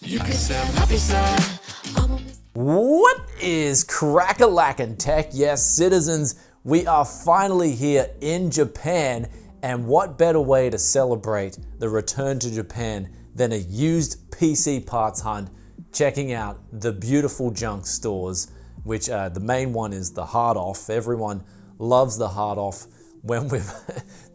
You can say I'm happy, son. What is crack-a-lackin' tech? Yes, citizens, we are finally here in Japan, and what better way to celebrate the return to Japan than a used PC parts hunt, checking out the beautiful junk stores, which the main one is the Hard Off. Everyone loves the Hard Off when we've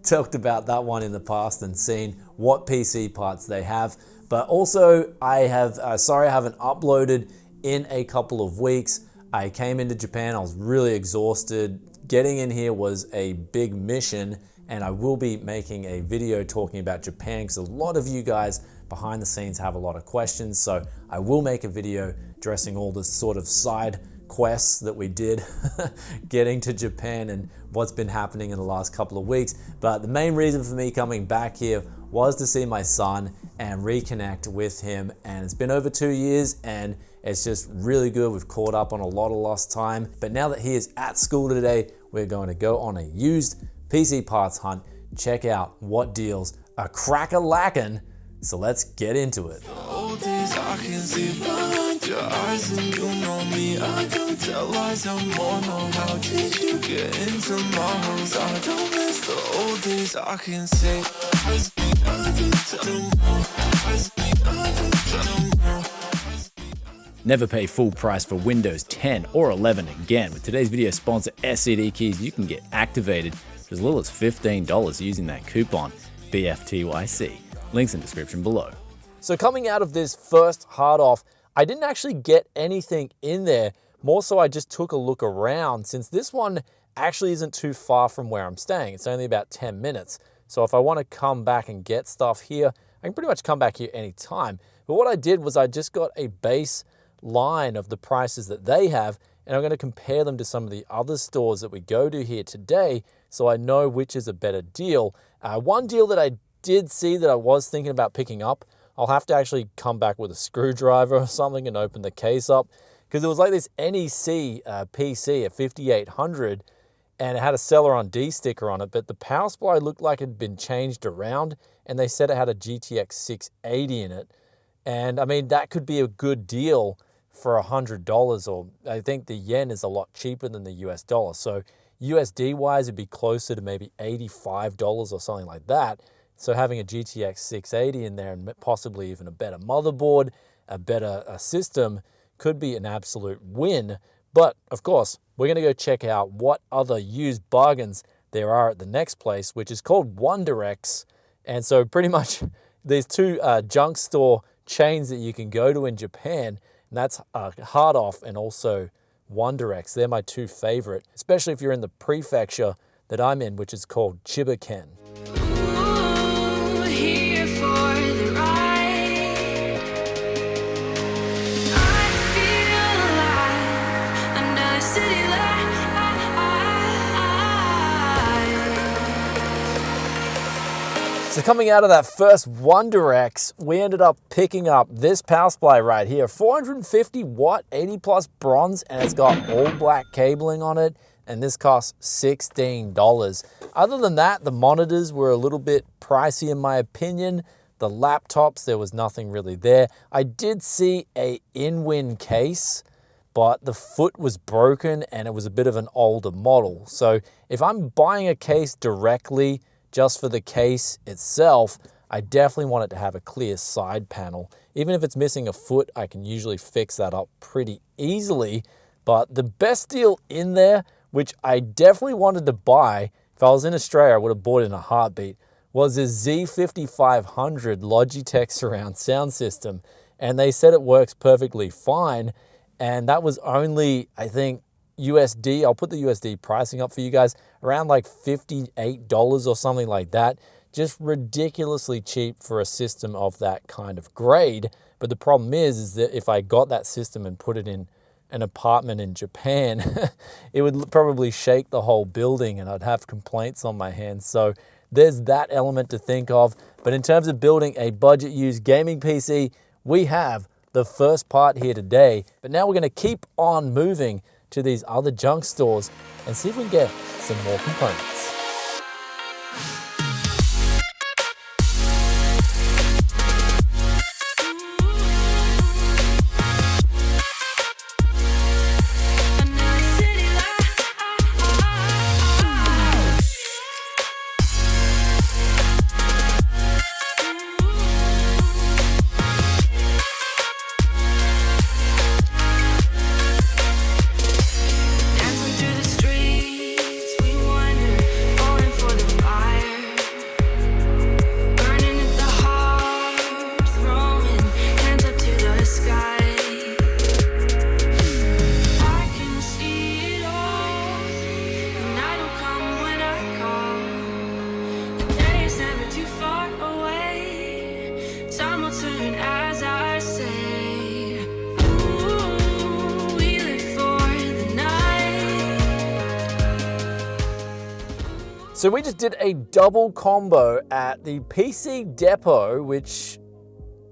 talked about that one in the past and seen what PC parts they have. But also, I haven't uploaded in a couple of weeks. I came into Japan, I was really exhausted. Getting in here was a big mission, and I will be making a video talking about Japan because a lot of you guys behind the scenes have a lot of questions. So I will make a video addressing all the sort of side quests that we did getting to Japan and what's been happening in the last couple of weeks. But the main reason for me coming back here was to see my son and reconnect with him. And it's been over 2 years and it's just really good. We've caught up on a lot of lost time. But now that he is at school today, we're going to go on a used PC parts hunt, check out what deals are crack-a-lackin'. So let's get into it. Old days I can see behind your eyes, and you know me. I don't tell lies, I'm more know how did you get into my house? I don't miss the old days. I can say Never pay full price for Windows 10 or 11 again. With today's video sponsor, SCD Keys, you can get activated for as little as $15 using that coupon BFTYC. Links in the description below. So coming out of this first Hard Off, I didn't actually get anything in there. More so I just took a look around, since this one actually isn't too far from where I'm staying. It's only about 10 minutes. So if I want to come back and get stuff here, I can pretty much come back here anytime. But what I did was I just got a base line of the prices that they have, and I'm going to compare them to some of the other stores that we go to here today so I know which is a better deal. One deal that I did see that I was thinking about picking up, I'll have to actually come back with a screwdriver or something and open the case up, because it was like this NEC PC at 5800 and it had a Seller on D sticker on it, but the power supply looked like it had been changed around, and they said it had a GTX 680 in it. And I mean, that could be a good deal for $100, or I think the yen is a lot cheaper than the US dollar. So USD wise, it'd be closer to maybe $85 or something like that. So having a GTX 680 in there and possibly even a better motherboard, a better system could be an absolute win. But of course, we're going to go check out what other used bargains there are at the next place, which is called wonderrex. And so pretty much there's two junk store chains that you can go to in Japan, and that's Hard Off and also wonderrex. They're my two favorite, especially if you're in the prefecture that I'm in, which is called Chibaken. So coming out of that first wonderrex, we ended up picking up this power supply right here, 450 watt, 80 plus bronze, and it's got all black cabling on it, and this costs $16. Other than that, the monitors were a little bit pricey in my opinion. The laptops, there was nothing really there. I did see a in-win case, but the foot was broken and it was a bit of an older model. So if I'm buying a case directly just for the case itself, I definitely want it to have a clear side panel. Even if it's missing a foot, I can usually fix that up pretty easily. But the best deal in there, which I definitely wanted to buy, if I was in Australia, I would have bought it in a heartbeat, was this Z5500 Logitech surround sound system. And they said it works perfectly fine. And that was only, I think, USD, I'll put the USD pricing up for you guys, around like $58 or something like that. Just ridiculously cheap for a system of that kind of grade. But the problem is that if I got that system and put it in an apartment in Japan, it would probably shake the whole building and I'd have complaints on my hands. So there's that element to think of. But in terms of building a budget used gaming PC, we have the first part here today. But now we're going to keep on moving to these other junk stores and see if we can get some more components. So we just did a double combo at the PC Depot, which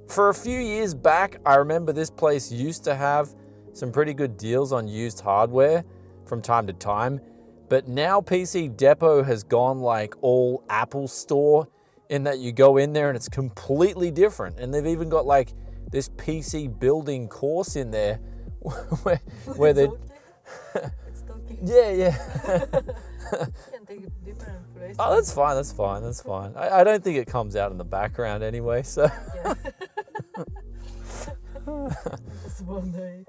for a few years back, I remember this place used to have some pretty good deals on used hardware from time to time. But now PC Depot has gone like all Apple Store, in that you go in there and it's completely different. And they've even got like this PC building course in there where they... It's talking. Yeah. Can take it different place. Oh, that's fine. I don't think it comes out in the background anyway, so. Yeah. Just wondering.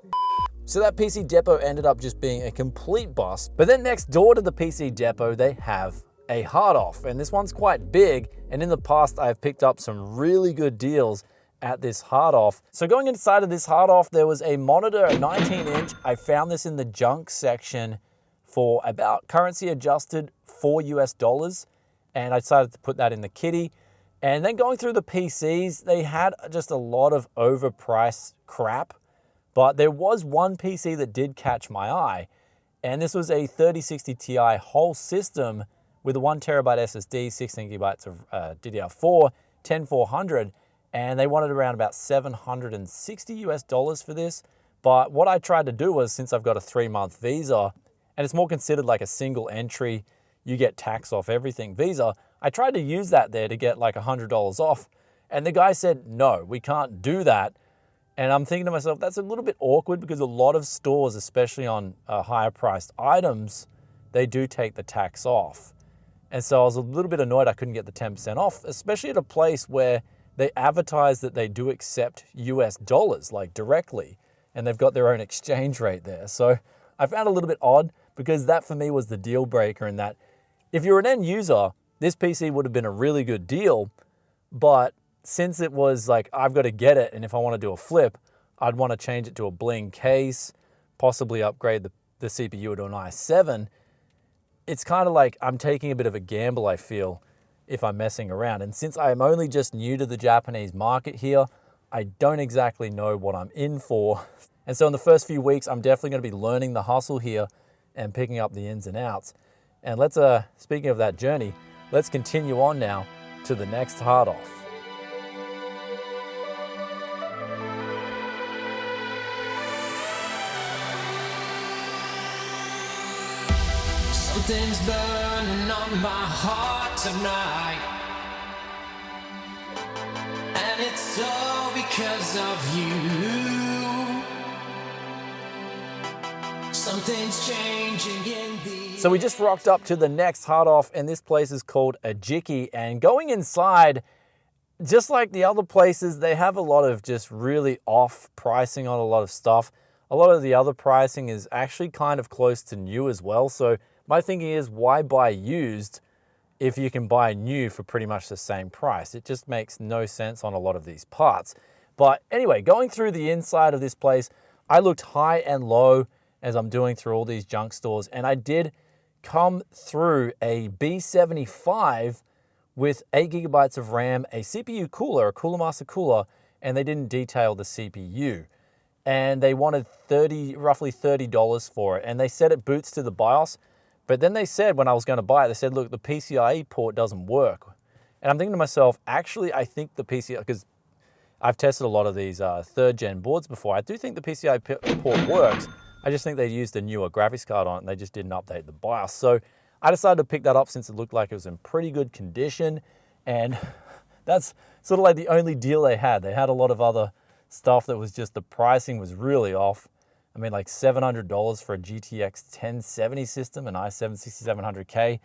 So that PC Depot ended up just being a complete bust. But then next door to the PC Depot, they have a hard off, and this one's quite big. And in the past, I've picked up some really good deals at this hard off. So going inside of this hard off, there was a monitor, a 19-inch. I found this in the junk section for about currency adjusted $4 US, and I decided to put that in the kitty. And then going through the PCs, they had just a lot of overpriced crap, but there was one PC that did catch my eye, and this was a 3060 Ti whole system with a 1TB SSD, 16GB of DDR4, 10400, and they wanted around about $760 US for this. But what I tried to do was, since I've got a 3-month visa, and it's more considered like a single entry, you get tax off everything visa, I tried to use that there to get like $100 off. And the guy said, no, we can't do that. And I'm thinking to myself, that's a little bit awkward, because a lot of stores, especially on higher priced items, they do take the tax off. And so I was a little bit annoyed I couldn't get the 10% off, especially at a place where they advertise that they do accept US dollars, like directly, and they've got their own exchange rate there. So I found it a little bit odd, because that for me was the deal breaker, in that if you're an end user, this PC would have been a really good deal. But since it was like, I've got to get it, and if I want to do a flip, I'd want to change it to a bling case, possibly upgrade the CPU to an i7. It's kind of like I'm taking a bit of a gamble, I feel, if I'm messing around. And since I am only just new to the Japanese market here, I don't exactly know what I'm in for. And so in the first few weeks, I'm definitely going to be learning the hustle here and picking up the ins and outs. And let's, speaking of that journey, let's continue on now to the next hard off. Something's burning on my heart tonight, and it's all because of you. Something's changing in the... So we just rocked up to the next hard off, and this place is called Ajiki. And going inside, just like the other places, they have a lot of just really off pricing on a lot of stuff. A lot of the other pricing is actually kind of close to new as well. So my thinking is, why buy used if you can buy new for pretty much the same price? It just makes no sense on a lot of these parts. But anyway, going through the inside of this place, I looked high and low as I'm doing through all these junk stores, and I did come through a B75 with 8GB of RAM, a CPU cooler, a Cooler Master cooler, and they didn't detail the CPU. And they wanted roughly $30 for it, and they said it boots to the BIOS. But then they said, when I was going to buy it, they said, look, the PCIe port doesn't work. And I'm thinking to myself, actually, I think the PCIe, because I've tested a lot of these 3rd-gen boards before, I do think the PCIe port works. I just think they used a newer graphics card on it, and they just didn't update the BIOS. So I decided to pick that up since it looked like it was in pretty good condition, and that's sort of like the only deal they had. They had a lot of other stuff that was just, the pricing was really off. I mean, like $700 for a GTX 1070 system, an i7 6700K.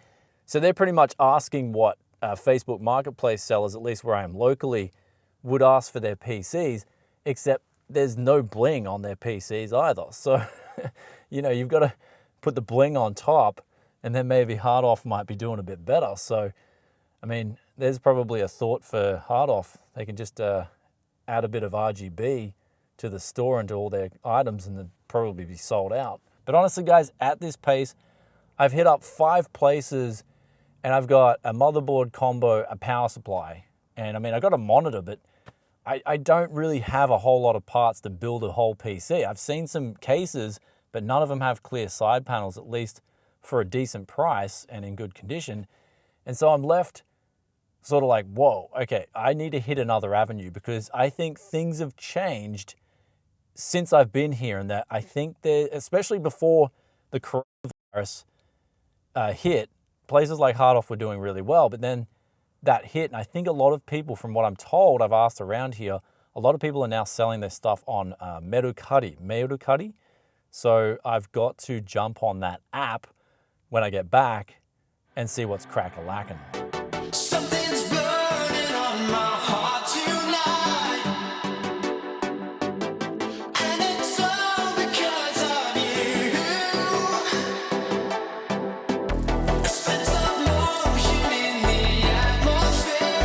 So they're pretty much asking what Facebook Marketplace sellers, at least where I am locally, would ask for their PCs, except there's no bling on their PCs either. So, you know, you've got to put the bling on top, and then maybe hard off might be doing a bit better. So, I mean, there's probably a thought for hard off. They can just add a bit of RGB to the store and to all their items, and they'd probably be sold out. But honestly, guys, at this pace, I've hit up 5 places, and I've got a motherboard combo, a power supply, and I mean, I got a monitor, but I don't really have a whole lot of parts to build a whole PC. I've seen some cases, but none of them have clear side panels, at least for a decent price and in good condition. And so I'm left sort of like, whoa, okay, I need to hit another avenue, because I think things have changed since I've been here, and that I think that, especially before the coronavirus hit, places like Hard Off were doing really well, but then that hit, and I think a lot of people, from what I'm told, I've asked around here, a lot of people are now selling their stuff on Merukari. So I've got to jump on that app when I get back and see what's crack-a-lackin'. Something's burning on my heart tonight, and it's all because of you. A sense of motion in the atmosphere,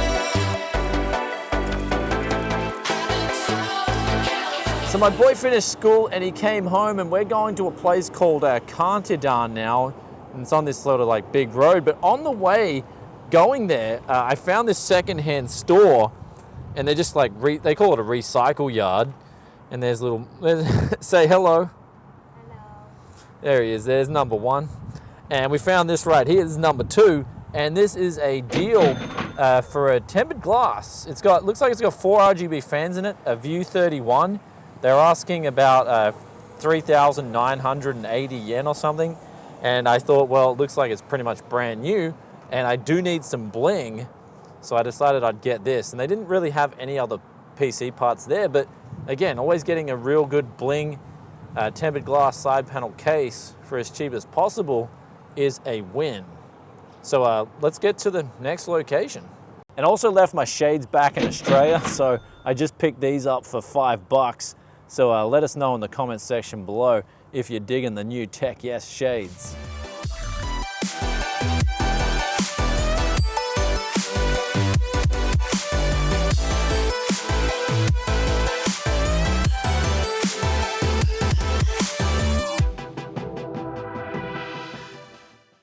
and it's all because So my boy finished school and he came home, and we're going to a place called Kantidan now. And it's on this sort of like big road, but on the way going there, I found this secondhand store, and they're just like, they call it a recycle yard. And there's say hello. Hello. There he is, there's number 1. And we found this right here, this is number 2. And this is a deal for a tempered glass. Looks like it's got 4 RGB fans in it, a View 31. They're asking about 3,980 yen or something. And I thought, well, it looks like it's pretty much brand new, and I do need some bling, so I decided I'd get this. And they didn't really have any other PC parts there, but again, always getting a real good bling tempered glass side panel case for as cheap as possible is a win. So let's get to the next location. And also left my shades back in Australia, so I just picked these up for $5. So let us know in the comments section below if you're digging the new Tech Yes shades.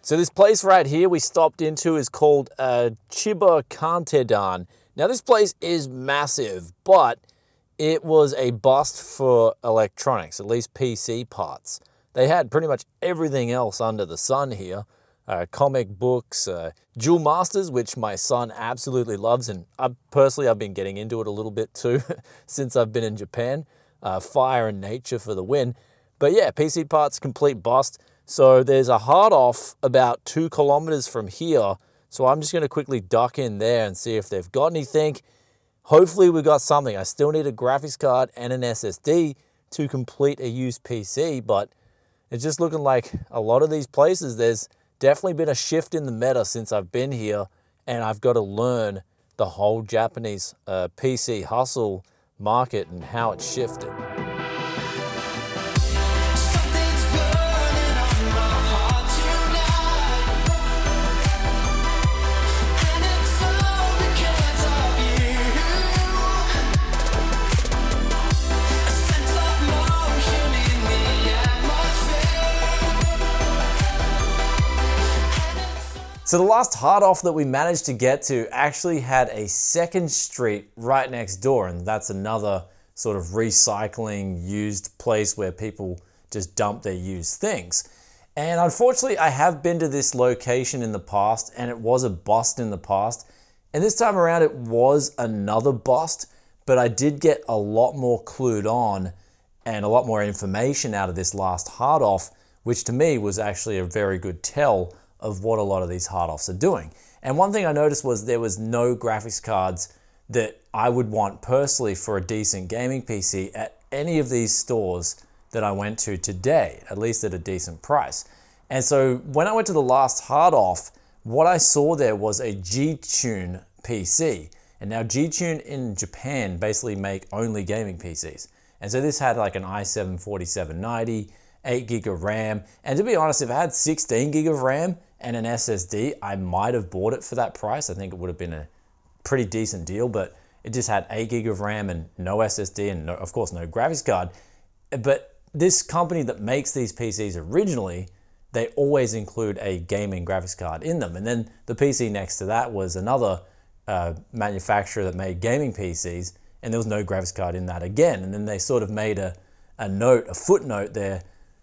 So this place right here we stopped into is called Chiba Kantedan. Now this place is massive, but it was a bust for electronics, at least PC parts. They had pretty much everything else under the sun here. Comic books, Duel Masters, which my son absolutely loves, and I've been getting into it a little bit too since I've been in Japan. Fire and Nature for the win. But yeah, PC parts, complete bust. So there's a hard off about 2 kilometers from here. So I'm just going to quickly duck in there and see if they've got anything. Hopefully we got something. I still need a graphics card and an SSD to complete a used PC, but it's just looking like a lot of these places, there's definitely been a shift in the meta since I've been here, and I've got to learn the whole Japanese PC hustle market and how it's shifted. something's burning on my heart tonight, and it's all because of you. A sense of motion in the atmosphere. So the last hard off that we managed to get to actually had a second street right next door, and that's another sort of recycling used place where people just dump their used things. And unfortunately, I have been to this location in the past, and it was a bust in the past. And this time around, it was another bust, but I did get a lot more clued on and a lot more information out of this last hard off, which to me was actually a very good tell of what a lot of these hard offs are doing. And one thing I noticed was there was no graphics cards that I would want personally for a decent gaming PC at any of these stores that I went to today, at least at a decent price. And so when I went to the last hard off, what I saw there was a G-Tune PC. And now G-Tune in Japan basically make only gaming PCs. And so this had like an i7-4790, 8 gig of RAM. And to be honest, if it had 16 gig of RAM and an SSD, I might have bought it for that price. I think it would have been a pretty decent deal, but it just had 8 gig of RAM and no SSD and no, of course no graphics card. But this company that makes these PCs originally, they always include a gaming graphics card in them. And then the PC next to that was another manufacturer that made gaming PCs, and there was no graphics card in that again. And then they sort of made a footnote there,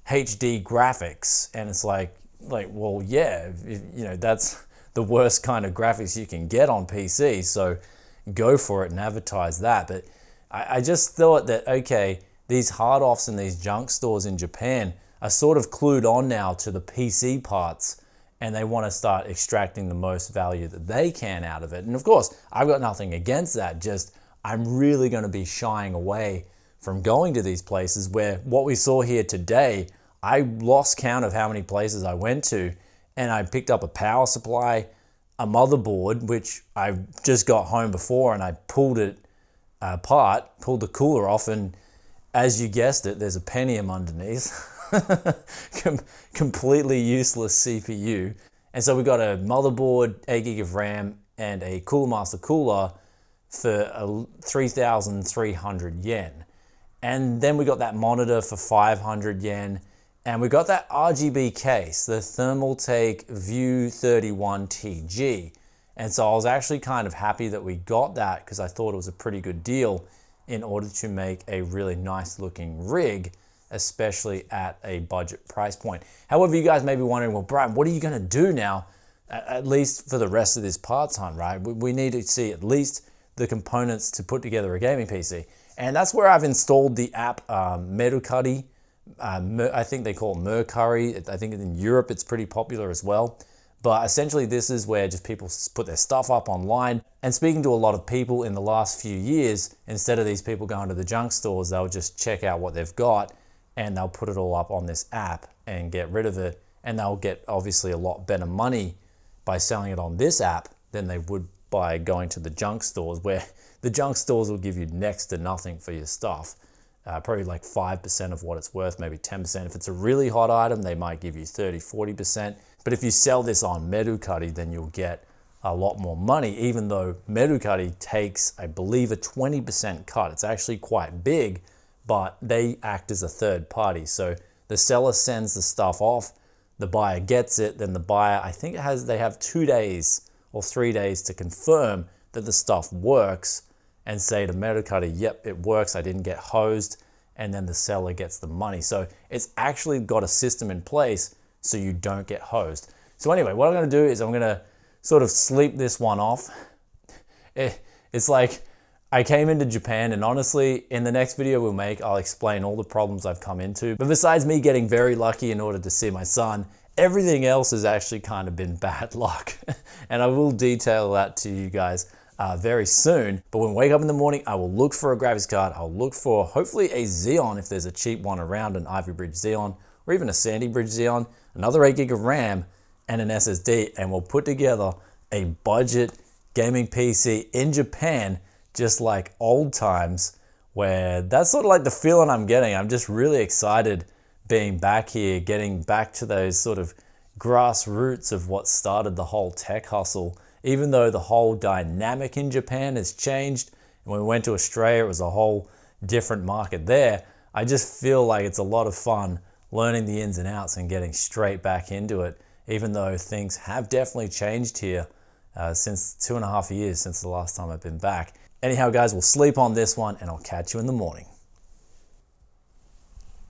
HD graphics. And it's like, well, yeah, you know, that's the worst kind of graphics you can get on PC. So go for it and advertise that. But I just thought that, okay, these hard offs in these junk stores in Japan are sort of clued on now to the PC parts, and they want to start extracting the most value that they can out of it. And of course, I've got nothing against that, just I'm really going to be shying away from going to these places where what we saw here today, I lost count of how many places I went to, and I picked up a power supply, a motherboard, which I just got home before, and I pulled it apart, pulled the cooler off, and as you guessed it, there's a Pentium underneath. Completely useless CPU. And so we got a motherboard, 8 gig of RAM, and a Cooler Master cooler for 3,300 yen. And then we got that monitor for 500 yen. And we got that RGB case, the Thermaltake View 31 TG. And so I was actually kind of happy that we got that because I thought it was a pretty good deal in order to make a really nice looking rig, especially at a budget price point. However, you guys may be wondering, well, Brian, what are you gonna do now, at least for the rest of this parts hunt, right? We need to see at least the components to put together a gaming PC. And that's where I've installed the app Merukari. I think they call it Merukari. I think in Europe it's pretty popular as well. But essentially this is where just people put their stuff up online. And speaking to a lot of people in the last few years, instead of these people going to the junk stores, they'll just check out what they've got and they'll put it all up on this app and get rid of it. And they'll get obviously a lot better money by selling it on this app than they would by going to the junk stores, where the junk stores will give you next to nothing for your stuff. Probably like 5% of what it's worth, maybe 10%. If it's a really hot item, they might give you 30-40%. But if you sell this on Merukari, then you'll get a lot more money, even though Merukari takes, I believe, a 20% cut. It's actually quite big, but they act as a third party. So the seller sends the stuff off, the buyer gets it, then the buyer, I think they have 2 days or 3 days to confirm that the stuff works and say to Merukari, yep, it works, I didn't get hosed, and then the seller gets the money. So it's actually got a system in place so you don't get hosed. So anyway, what I'm gonna do is I'm gonna sort of sleep this one off. It's like, I came into Japan, and honestly, in the next video we'll make, I'll explain all the problems I've come into. But besides me getting very lucky in order to see my son, everything else has actually kind of been bad luck. And I will detail that to you guys very soon. But when I wake up in the morning, I will look for a graphics card. I'll look for hopefully a Xeon if there's a cheap one around, an Ivy Bridge Xeon, or even a Sandy Bridge Xeon, another 8 gig of RAM, and an SSD, and we'll put together a budget gaming PC in Japan, just like old times, where that's sort of like the feeling I'm getting. I'm just really excited being back here, getting back to those sort of grassroots of what started the whole tech hustle, even though the whole dynamic in Japan has changed. And when we went to Australia, it was a whole different market there. I just feel like it's a lot of fun learning the ins and outs and getting straight back into it, even though things have definitely changed here since 2.5 years since the last time I've been back. Anyhow, guys, we'll sleep on this one and I'll catch you in the morning.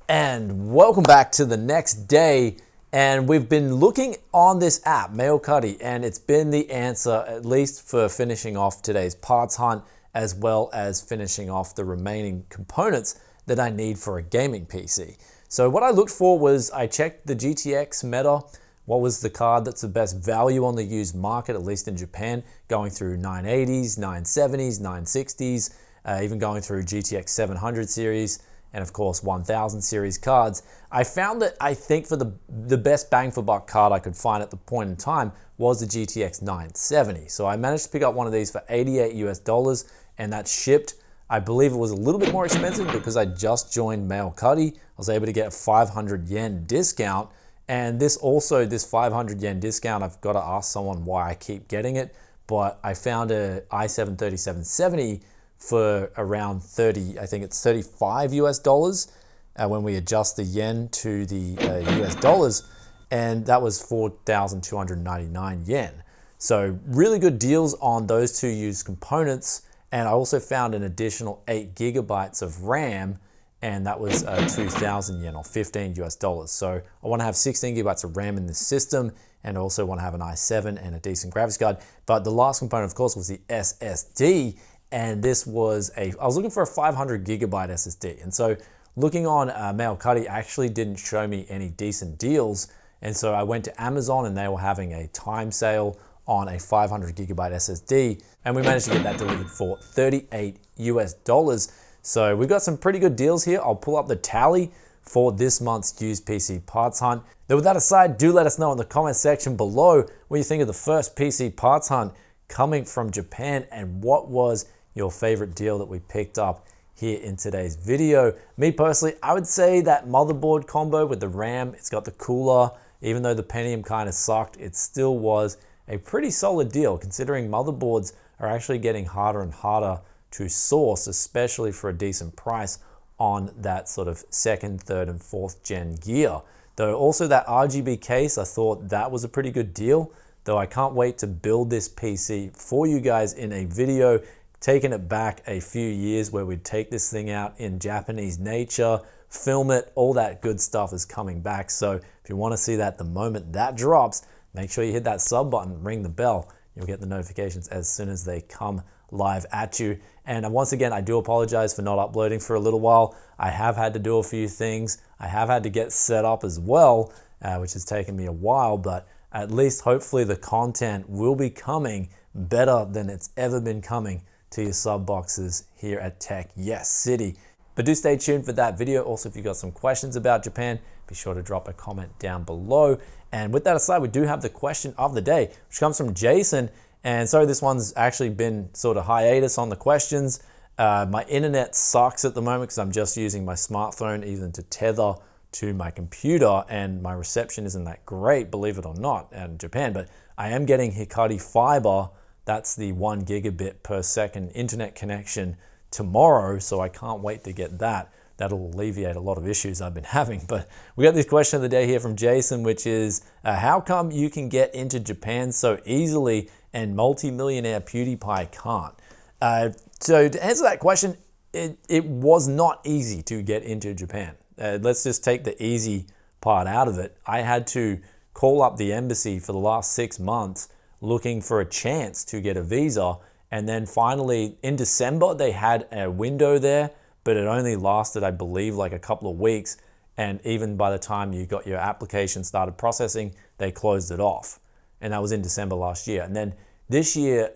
And welcome back to the next day. And we've been looking on this app, Merukari, and it's been the answer, at least for finishing off today's parts hunt, as well as finishing off the remaining components that I need for a gaming PC. So what I looked for was, I checked the GTX meta, what was the card that's the best value on the used market, at least in Japan, going through 980s, 970s, 960s, even going through GTX 700 series, and of course 1000 series cards. I found that I think for the best bang for buck card I could find at the point in time was the GTX 970. So I managed to pick up one of these for 88 US dollars, and that shipped. I believe it was a little bit more expensive because I just joined Merukari. I was able to get a 500 yen discount. And this 500 yen discount, I've got to ask someone why I keep getting it, but I found a i7 3770 for around 30, I think it's 35 US dollars when we adjust the yen to the US dollars, and that was 4,299 yen. So really good deals on those two used components. And I also found an additional 8 gigabytes of RAM, and that was 2,000 yen or 15 US dollars. So I want to have 16 gigabytes of RAM in this system, and I also want to have an i7 and a decent graphics card. But the last component, of course, was the SSD, and this was I was looking for a 500 gigabyte SSD. And so looking on Merukari actually didn't show me any decent deals. And so I went to Amazon, and they were having a time sale on a 500 gigabyte SSD, and we managed to get that delivered for 38 US dollars. So we've got some pretty good deals here. I'll pull up the tally for this month's used PC parts hunt. Then with that aside, do let us know in the comment section below what you think of the first PC parts hunt coming from Japan, and what was your favorite deal that we picked up here in today's video. Me personally, I would say that motherboard combo with the RAM, it's got the cooler. Even though the Pentium kind of sucked, it still was a pretty solid deal, considering motherboards are actually getting harder and harder to source, especially for a decent price on that sort of second, third, and fourth gen gear. Though also that RGB case, I thought that was a pretty good deal, though I can't wait to build this PC for you guys in a video, taking it back a few years where we'd take this thing out in Japanese nature, film it, all that good stuff is coming back. So if you want to see that the moment that drops, make sure you hit that sub button, ring the bell. You'll get the notifications as soon as they come live at you. And once again, I do apologize for not uploading for a little while. I have had to do a few things. I have had to get set up as well, which has taken me a while, but at least hopefully the content will be coming better than it's ever been coming to your sub boxes here at Tech Yes City. But do stay tuned for that video. Also, if you've got some questions about Japan, be sure to drop a comment down below. And with that aside, we do have the question of the day, which comes from Jason. And sorry, this one's actually been sort of hiatus on the questions. My internet sucks at the moment because I'm just using my smartphone even to tether to my computer, and my reception isn't that great, believe it or not, in Japan. But I am getting Hikari fiber. That's the 1 gigabit per second internet connection tomorrow, so I can't wait to get that. That'll alleviate a lot of issues I've been having. But we got this question of the day here from Jason, which is, how come you can get into Japan so easily and multi-millionaire PewDiePie can't? So to answer that question, it was not easy to get into Japan. Let's just take the easy part out of it. I had to call up the embassy for the last 6 months looking for a chance to get a visa. And then finally in December, they had a window there, but it only lasted, I believe, like a couple of weeks. And even by the time you got your application started processing, they closed it off. And that was in December last year. And then this year,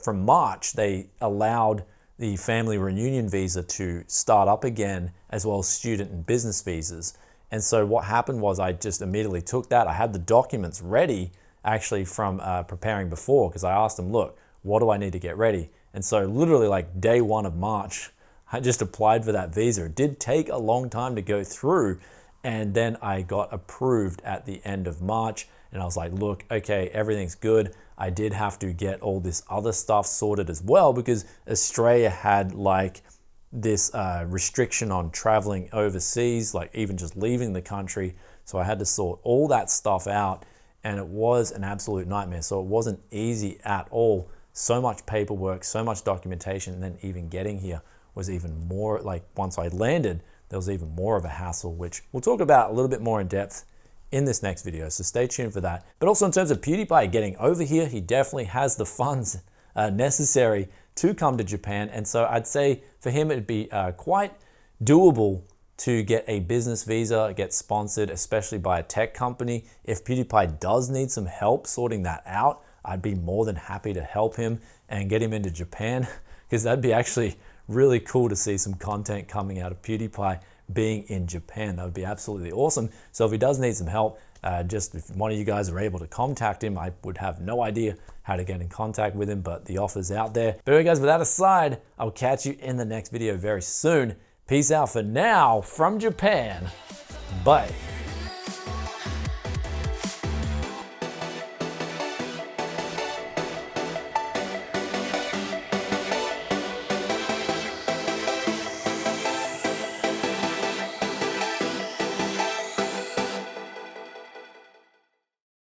from March, they allowed the family reunion visa to start up again, as well as student and business visas. And so what happened was I just immediately took that. I had the documents ready actually from preparing before, because I asked them, look, what do I need to get ready? And so literally like day 1 of March, I just applied for that visa. It did take a long time to go through, and then I got approved at the end of March. And I was like, look, okay, everything's good. I did have to get all this other stuff sorted as well, because Australia had like this restriction on traveling overseas, like even just leaving the country. So I had to sort all that stuff out, and it was an absolute nightmare. So it wasn't easy at all. So much paperwork, so much documentation, and then even getting here was even more, like once I landed, there was even more of a hassle, which we'll talk about a little bit more in depth in this next video, so stay tuned for that. But also in terms of PewDiePie getting over here, he definitely has the funds necessary to come to Japan, and so I'd say for him it'd be quite doable to get a business visa, get sponsored, especially by a tech company. If PewDiePie does need some help sorting that out, I'd be more than happy to help him and get him into Japan, because that'd be actually really cool to see some content coming out of PewDiePie being in Japan. That would be absolutely awesome. So if he does need some help, just if one of you guys are able to contact him, I would have no idea how to get in contact with him, but the offer's out there. But anyway guys, with that aside, I'll catch you in the next video very soon. Peace out for now from Japan. Bye.